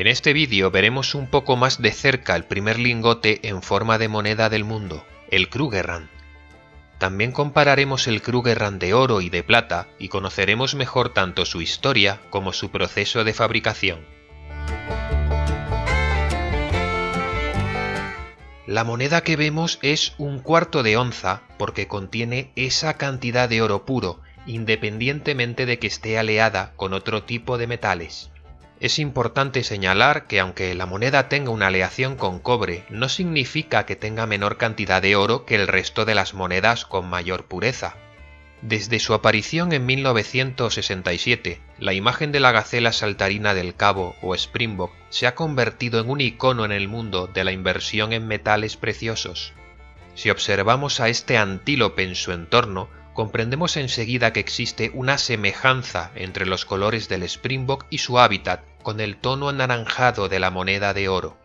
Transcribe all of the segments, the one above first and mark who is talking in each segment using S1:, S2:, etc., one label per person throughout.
S1: En este vídeo veremos un poco más de cerca el primer lingote en forma de moneda del mundo, el Krugerrand. También compararemos el Krugerrand de oro y de plata y conoceremos mejor tanto su historia como su proceso de fabricación. La moneda que vemos es un cuarto de onza porque contiene esa cantidad de oro puro, independientemente de que esté aleada con otro tipo de metales. Es importante señalar que aunque la moneda tenga una aleación con cobre, no significa que tenga menor cantidad de oro que el resto de las monedas con mayor pureza. Desde su aparición en 1967, la imagen de la gacela saltarina del Cabo o Springbok se ha convertido en un icono en el mundo de la inversión en metales preciosos. Si observamos a este antílope en su entorno, comprendemos enseguida que existe una semejanza entre los colores del Springbok y su hábitat con el tono anaranjado de la moneda de oro.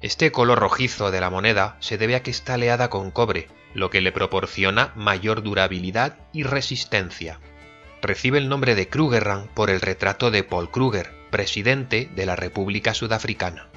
S1: Este color rojizo de la moneda se debe a que está aleada con cobre, lo que le proporciona mayor durabilidad y resistencia. Recibe el nombre de Krugerrand por el retrato de Paul Kruger, presidente de la República Sudafricana.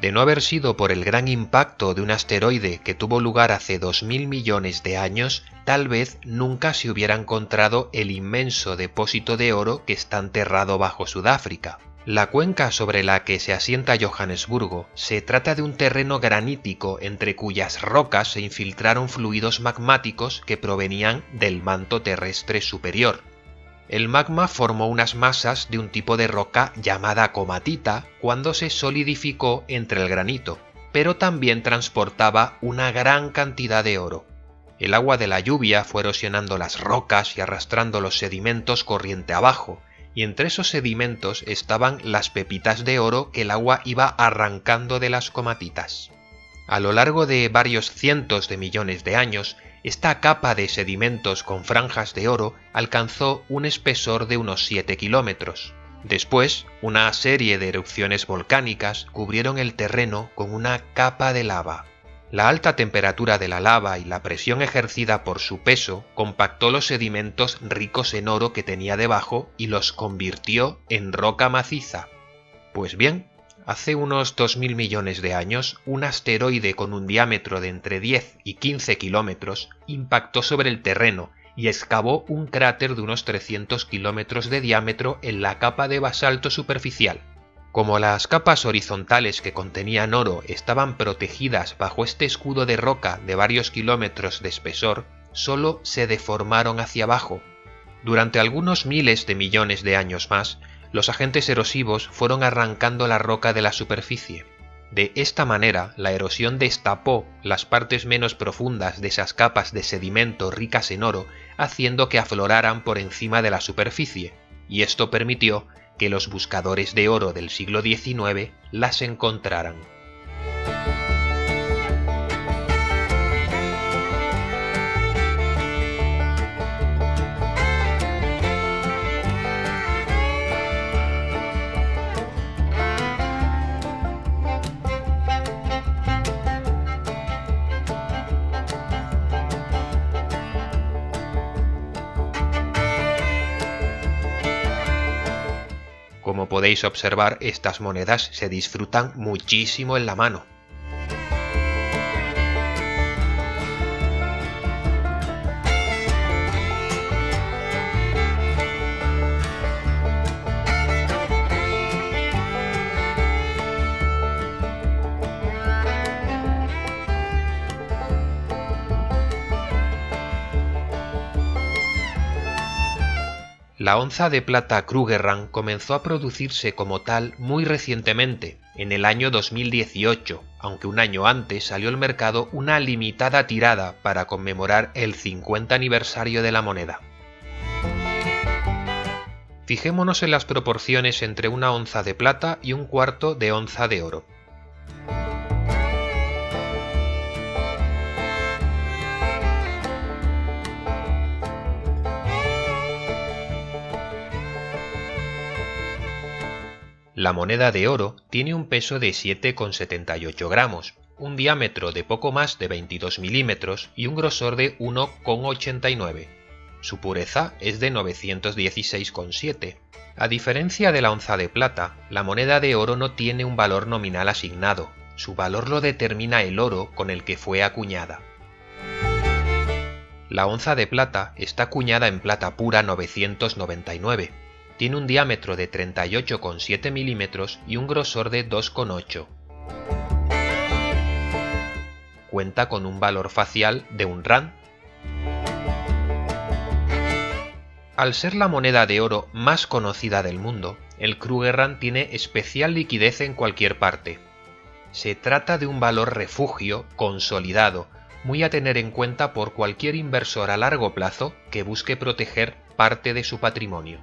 S1: De no haber sido por el gran impacto de un asteroide que tuvo lugar hace 2000 millones de años, tal vez nunca se hubiera encontrado el inmenso depósito de oro que está enterrado bajo Sudáfrica. La cuenca sobre la que se asienta Johannesburgo se trata de un terreno granítico entre cuyas rocas se infiltraron fluidos magmáticos que provenían del manto terrestre superior. El magma formó unas masas de un tipo de roca llamada comatita cuando se solidificó entre el granito, pero también transportaba una gran cantidad de oro. El agua de la lluvia fue erosionando las rocas y arrastrando los sedimentos corriente abajo, y entre esos sedimentos estaban las pepitas de oro que el agua iba arrancando de las comatitas. A lo largo de varios cientos de millones de años, esta capa de sedimentos con franjas de oro alcanzó un espesor de unos 7 kilómetros. Después, una serie de erupciones volcánicas cubrieron el terreno con una capa de lava. La alta temperatura de la lava y la presión ejercida por su peso compactó los sedimentos ricos en oro que tenía debajo y los convirtió en roca maciza. Pues bien, hace unos 2000 millones de años, un asteroide con un diámetro de entre 10 y 15 kilómetros impactó sobre el terreno y excavó un cráter de unos 300 kilómetros de diámetro en la capa de basalto superficial. Como las capas horizontales que contenían oro estaban protegidas bajo este escudo de roca de varios kilómetros de espesor, solo se deformaron hacia abajo. Durante algunos miles de millones de años más, los agentes erosivos fueron arrancando la roca de la superficie. De esta manera, la erosión destapó las partes menos profundas de esas capas de sedimento ricas en oro, haciendo que afloraran por encima de la superficie, y esto permitió que los buscadores de oro del siglo XIX las encontraran. Como podéis observar, estas monedas se disfrutan muchísimo en la mano. La onza de plata Krugerrand comenzó a producirse como tal muy recientemente, en el año 2018, aunque un año antes salió al mercado una limitada tirada para conmemorar el 50 aniversario de la moneda. Fijémonos en las proporciones entre una onza de plata y un cuarto de onza de oro. La moneda de oro tiene un peso de 7,78 gramos, un diámetro de poco más de 22 milímetros y un grosor de 1,89. Su pureza es de 916,7. A diferencia de la onza de plata, la moneda de oro no tiene un valor nominal asignado. Su valor lo determina el oro con el que fue acuñada. La onza de plata está acuñada en plata pura 999. Tiene un diámetro de 38,7 milímetros y un grosor de 2,8. Cuenta con un valor facial de 1 rand. Al ser la moneda de oro más conocida del mundo, el Krugerrand tiene especial liquidez en cualquier parte. Se trata de un valor refugio consolidado, muy a tener en cuenta por cualquier inversor a largo plazo que busque proteger parte de su patrimonio.